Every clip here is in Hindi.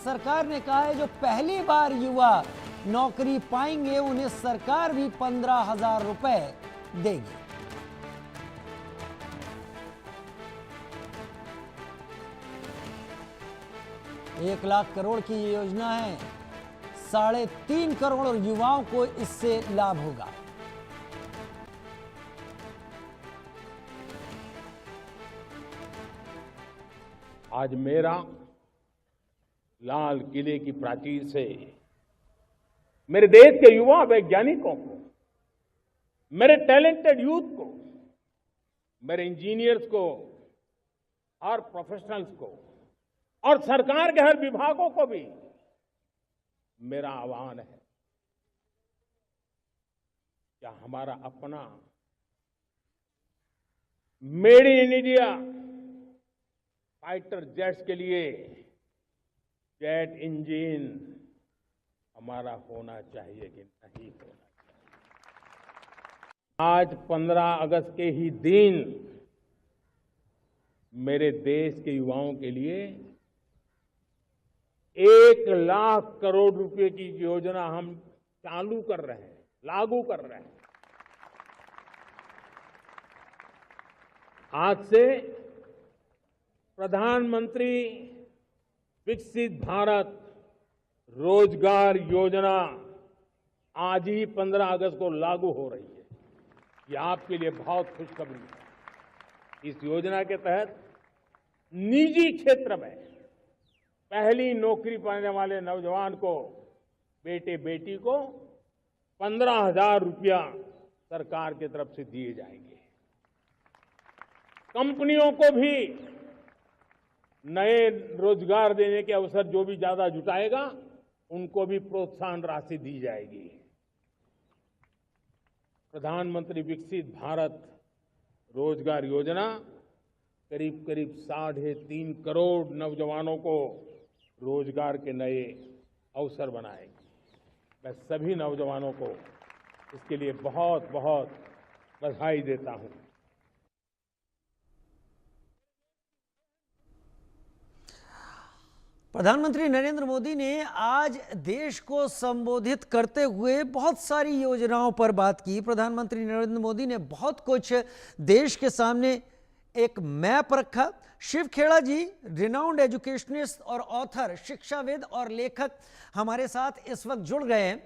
सरकार ने कहा है जो पहली बार युवा नौकरी पाएंगे उन्हें सरकार भी 15,000 रुपए देगी। एक लाख करोड़ की ये योजना है। 3.5 करोड़ युवाओं को इससे लाभ होगा। आज मेरा लाल किले की प्राचीर से मेरे देश के युवा वैज्ञानिकों को, मेरे टैलेंटेड यूथ को, मेरे इंजीनियर्स को और प्रोफेशनल्स को और सरकार के हर विभागों को भी मेरा आह्वान है, क्या हमारा अपना made in India fighter jets के लिए जेट इंजन हमारा होना चाहिए कि नहीं होना चाहिए। आज 15 अगस्त के ही दिन मेरे देश के युवाओं के लिए 1 लाख करोड़ रुपए की योजना हम चालू कर रहे हैं, लागू कर रहे हैं। आज से प्रधानमंत्री विकसित भारत रोजगार योजना आज ही 15 अगस्त को लागू हो रही है। ये आपके लिए बहुत खुशखबरी है। इस योजना के तहत निजी क्षेत्र में पहली नौकरी पाने वाले नौजवान को, बेटे बेटी को 15,000 रुपया सरकार की तरफ से दिए जाएंगे। कंपनियों को भी नए रोजगार देने के अवसर जो भी ज्यादा जुटाएगा उनको भी प्रोत्साहन राशि दी जाएगी। प्रधानमंत्री विकसित भारत रोजगार योजना करीब 3.5 करोड़ नौजवानों को रोजगार के नए अवसर बनाएगी। मैं सभी नौजवानों को इसके लिए बहुत बहुत बधाई देता हूं। प्रधानमंत्री नरेंद्र मोदी ने आज देश को संबोधित करते हुए बहुत सारी योजनाओं पर बात की। प्रधानमंत्री नरेंद्र मोदी ने बहुत कुछ देश के सामने एक मैप रखा। शिव खेड़ा जी, रिनाउंड एजुकेशनिस्ट और ऑथर, शिक्षाविद और लेखक हमारे साथ इस वक्त जुड़ गए हैं।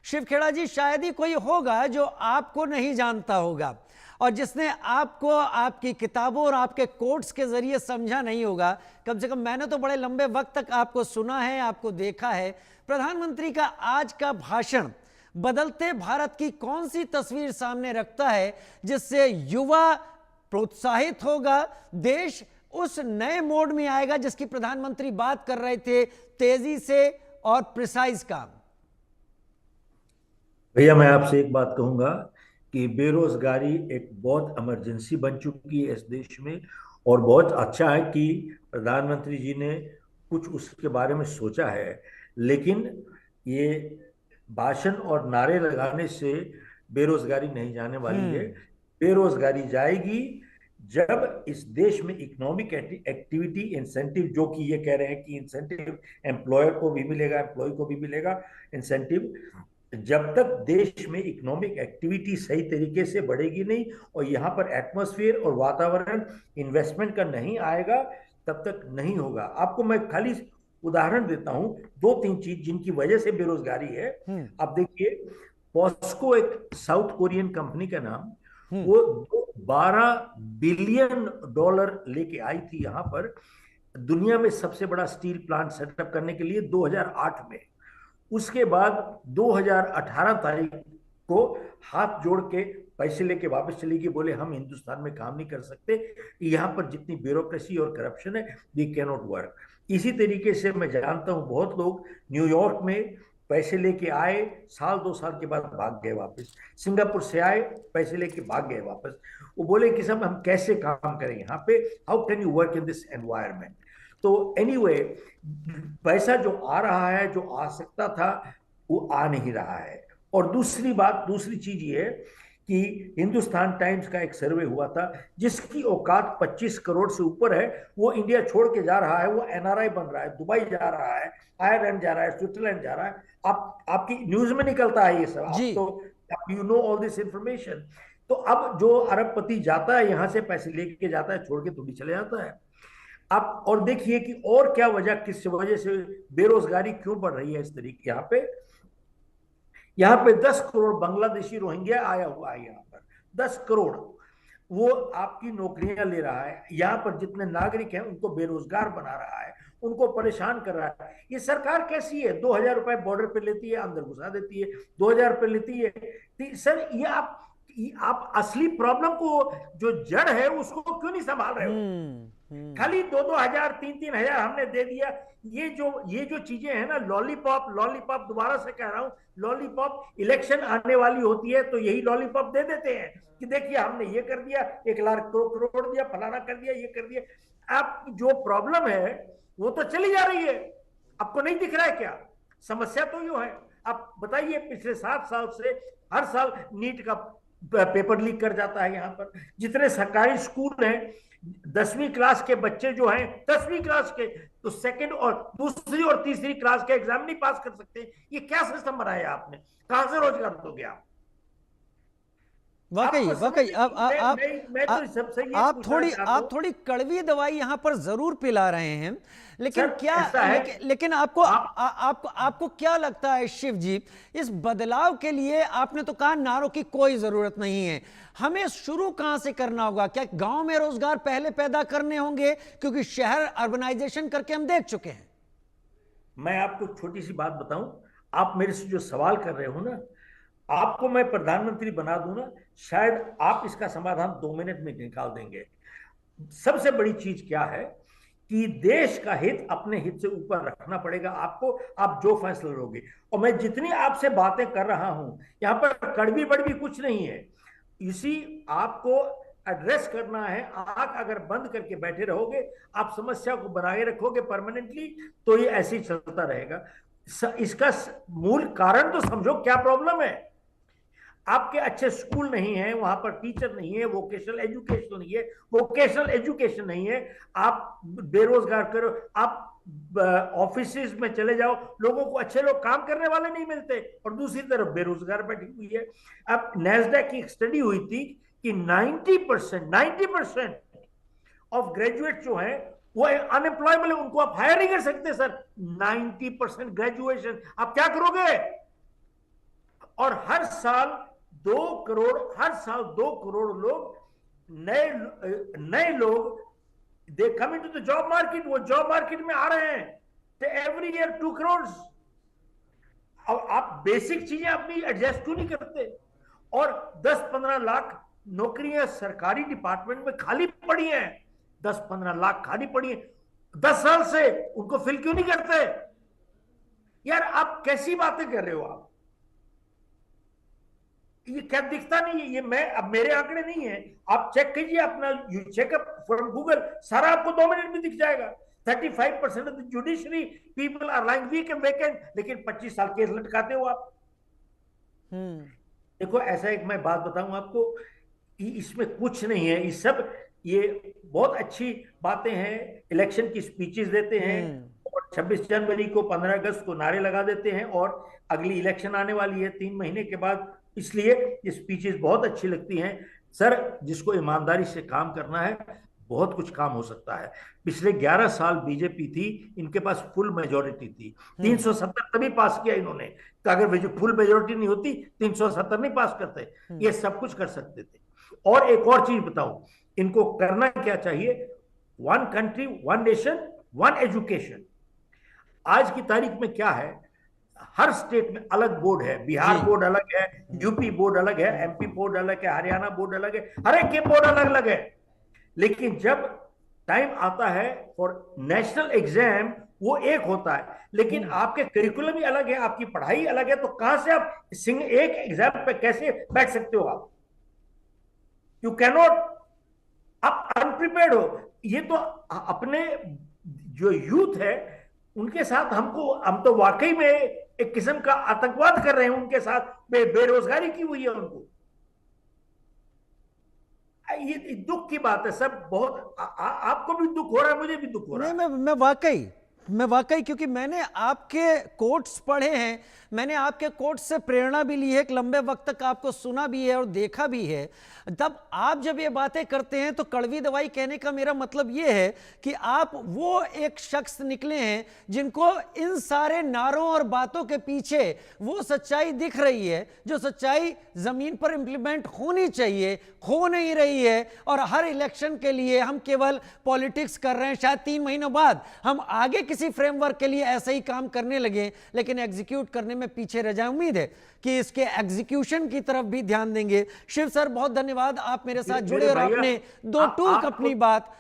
शिव खेड़ा जी, शायद ही कोई होगा जो आपको नहीं जानता होगा और जिसने आपको आपकी किताबों और आपके कोट्स के जरिए समझा नहीं होगा। कम से कम मैंने तो बड़े लंबे वक्त तक आपको सुना है, आपको देखा है। प्रधानमंत्री का आज का भाषण बदलते भारत की कौन सी तस्वीर सामने रखता है जिससे युवा प्रोत्साहित होगा, देश उस नए मोड में आएगा जिसकी प्रधानमंत्री बात कर रहे थे, तेजी से और प्रिसाइज काम? भैया, मैं आपसे एक बात कहूंगा कि बेरोजगारी एक बहुत इमरजेंसी बन चुकी है इस देश में, और बहुत अच्छा है कि प्रधानमंत्री जी ने कुछ उसके बारे में सोचा है। लेकिन ये भाषण और नारे लगाने से बेरोजगारी नहीं जाने वाली है। बेरोजगारी जाएगी जब इस देश में इकोनॉमिक एक्टिविटी इंसेंटिव, जो कि ये कह रहे हैं कि इंसेंटिव एम्प्लॉयर को भी मिलेगा, एम्प्लॉय को भी मिलेगा इंसेंटिव, जब तक देश में इकोनॉमिक एक्टिविटी सही तरीके से बढ़ेगी नहीं और यहाँ पर एटमॉस्फेयर और वातावरण इन्वेस्टमेंट का नहीं आएगा, तब तक नहीं होगा। आपको मैं खाली उदाहरण देता हूं, 2-3 चीज जिनकी वजह से बेरोजगारी है। अब देखिए, पॉस्को एक साउथ कोरियन कंपनी का नाम, वो 12 बिलियन डॉलर लेके आई थी यहाँ पर दुनिया में सबसे बड़ा स्टील प्लांट सेटअप करने के लिए 2008 में। उसके बाद 2018 तारीख को हाथ जोड़ के पैसे लेके वापस चली गई, बोले हम हिंदुस्तान में काम नहीं कर सकते, यहाँ पर जितनी ब्यूरोक्रेसी और करप्शन है, वी कैन नॉट वर्क। इसी तरीके से मैं जानता हूँ बहुत लोग न्यूयॉर्क में पैसे लेके आए, 1-2 साल के बाद भाग गए वापस। सिंगापुर से आए, पैसे लेके भाग गए वापस। वो बोले कि सब हम कैसे काम करें यहाँ पे, how can you work in this environment. तो एनीवे, पैसा जो आ रहा है, जो आ सकता था, वो आ नहीं रहा है। और दूसरी चीज ये है कि हिंदुस्तान टाइम्स का एक सर्वे हुआ था, जिसकी औकात 25 करोड़ से ऊपर है, वो इंडिया छोड़ के जा रहा है, वो एनआरआई बन रहा है, दुबई जा रहा है, आयरलैंड जा रहा है, स्विट्जरलैंड जा रहा है। आपकी न्यूज में निकलता है ये सब, आप जी। तो you know all this information. तो अब जो अरबपति जाता है यहां से पैसे लेके जाता है, छोड़ के थोड़ी चले जाता है। आप और देखिए कि और क्या वजह, किस वजह से बेरोजगारी क्यों बढ़ रही है इस तरीके। यहाँ पे 10 करोड़ बांग्लादेशी रोहिंग्या आया हुआ है, यहाँ पर 10 करोड़। वो आपकी नौकरियां ले रहा है, यहाँ पर जितने नागरिक हैं उनको बेरोजगार बना रहा है, उनको परेशान कर रहा है। ये सरकार कैसी है? 2,000 रुपए बॉर्डर पे लेती है, अंदर घुसा देती है, 2,000 रुपए लेती है। सर ये आप असली प्रॉब्लम को, जो जड़ है, उसको क्यों नहीं संभाल रहे हो? खाली 2,000 3,000 हमने दे दिया। ये जो चीजें हैं ना, लॉलीपॉप लॉलीपॉप, दोबारा से कह रहा हूं, लॉलीपॉप। इलेक्शन आने वाली होती है तो यही लॉलीपॉप दे देते हैं कि देखिए हमने ये कर दिया, 1,00,000 करोड़ दिया, फलाना कर दिया, ये कर दिया। आप जो प्रॉब्लम है वो तो चली जा रही है, आपको नहीं दिख रहा है क्या? समस्या तो यूं है। आप बताइए, पिछले 7 साल से हर साल नीट का पेपर लीक कर जाता है। यहाँ पर जितने सरकारी स्कूल हैं, 10वीं क्लास के बच्चे जो हैं, 10वीं क्लास के, तो सेकंड और दूसरी और तीसरी क्लास के एग्जाम नहीं पास कर सकते। ये क्या सिस्टम बनाया आपने? कहां से रोजगार दोगे आप? वाकई वाकई मैं तो सबसे ये आप थोड़ी कड़वी दवाई यहां पर जरूर पिला रहे हैं, लेकिन क्या लेकिन आपको क्या लगता है शिव जी, इस बदलाव के लिए आपने तो कहा नारों की कोई जरूरत नहीं है, हमें शुरू कहां से करना होगा? क्या गांव में रोजगार पहले पैदा करने होंगे? क्योंकि शहर अर्बनाइजेशन करके हम देख चुके हैं। मैं आपको छोटी सी बात बताऊं, आप मेरे से जो सवाल कर रहे हो ना, आपको मैं प्रधानमंत्री बना दूं ना, शायद आप इसका समाधान 2 मिनट में निकाल देंगे। सबसे बड़ी चीज क्या है कि देश का हित अपने हित से ऊपर रखना पड़ेगा आपको, आप जो फैसला लोगे। और मैं जितनी आपसे बातें कर रहा हूं, यहां पर कड़वी बड़वी कुछ नहीं है। इसी आपको एड्रेस करना है। आंख अगर बंद करके बैठे रहोगे, आप समस्या को बनाए रखोगे परमानेंटली, तो ये ऐसे ही चलता रहेगा। इसका मूल कारण तो समझो क्या प्रॉब्लम है। आपके अच्छे स्कूल नहीं है, वहां पर टीचर नहीं है, वोकेशनल एजुकेशन नहीं है, आप बेरोजगार करो, आप ऑफिसेज में चले जाओ, लोगों को अच्छे लोग काम करने वाले नहीं मिलते, और दूसरी तरफ बेरोजगार बैठी हुई है। अब नैस्डैक की एक स्टडी हुई थी कि 90% ऑफ ग्रेजुएट जो है वो अनएम्प्लॉयबल है, उनको आप हायर नहीं कर सकते सर। 90% ग्रेजुएशन, आप क्या करोगे? और हर साल 2 करोड़ लोग, नए लोग they come into the job market, वो जॉब मार्केट में आ रहे हैं। तो एवरी ईयर 2 करोड़। अब आप बेसिक चीजें अपनी एडजस्ट क्यों नहीं करते? और 10-15 लाख नौकरियां सरकारी डिपार्टमेंट में खाली पड़ी हैं, 10-15 लाख खाली पड़ी हैं 10 साल से, उनको फिल क्यों नहीं करते? यार आप कैसी बातें कर रहे हो? आप ये क्या दिखता नहीं है? ये अब मेरे आंकड़े नहीं है, आप चेक कीजिए अपना, यू चेकअप फ्रॉम गूगल, सारा आपको 2 मिनट में दिख जाएगा। 35% of the judiciary people are lying weak and vacant, लेकिन 25 साल केस लटकाते हो आप। देखो ऐसा एक मैं बात बताऊं आपको, इसमें कुछ नहीं है, इस सब ये बहुत अच्छी बातें हैं। इलेक्शन की स्पीचेस देते हैं और 26 जनवरी को, 15 अगस्त को नारे लगा देते हैं, और अगली इलेक्शन आने वाली है 3 महीने के बाद, इसलिए ये स्पीचेस बहुत अच्छी लगती हैं। सर जिसको ईमानदारी से काम करना है, बहुत कुछ काम हो सकता है। पिछले 11 साल बीजेपी थी, इनके पास फुल मेजोरिटी थी, 370 तभी पास किया इन्होंने। तो अगर फुल मेजोरिटी नहीं होती 370 नहीं पास करते, ये सब कुछ कर सकते थे। और एक और चीज बताऊं, इनको करना क्या चाहिए? 1 कंट्री 1 नेशन 1 एजुकेशन। आज की तारीख में क्या है, हर स्टेट में अलग बोर्ड है, बिहार बोर्ड अलग है, यूपी बोर्ड अलग है, एमपी बोर्ड अलग है, हरियाणा बोर्ड अलग है, हर एक के बोर्ड अलग अलग है। लेकिन जब टाइम आता है फॉर नेशनल एग्जाम, वो एक होता है, लेकिन आपके करिकुलम ही अलग है, आपकी पढ़ाई अलग है, तो कहां से आप एक एग्जाम पे कैसे बैठ सकते हो? आप यू कैन नॉट, आप अनप्रिपेयर्ड हो। ये तो अपने जो यूथ है उनके साथ हम तो वाकई में एक किस्म का आतंकवाद कर रहे हैं उनके साथ, बेरोजगारी की हुई है उनको। ये दुख की बात है सब। बहुत आपको भी दुख हो रहा है, मुझे भी दुख हो रहा नहीं, है। मैं वाकई क्योंकि मैंने आपके कोट्स पढ़े हैं, मैंने आपके कोट्स से प्रेरणा भी ली है, एक लंबे वक्त तक आपको सुना भी है और देखा भी है। तब आप जब ये बातें करते हैं तो कड़वी दवाई कहने का मेरा मतलब ये है कि आप वो एक शख्स निकले हैं जिनको इन सारे नारों और बातों के पीछे वो सच्चाई दिख रही है, जो सच्चाई जमीन पर इंप्लीमेंट होनी चाहिए, हो नहीं रही है। और हर इलेक्शन के लिए हम केवल पॉलिटिक्स कर रहे हैं। शायद 3 महीनों बाद हम आगे किसी फ्रेमवर्क के लिए ऐसे ही काम करने लगे, लेकिन एग्जीक्यूट करने में पीछे रह जाए। उम्मीद है कि इसके एग्जीक्यूशन की तरफ भी ध्यान देंगे। शिव सर, बहुत धन्यवाद, आप मेरे साथ जुड़े और भैया, आपने दो टूक अपनी बात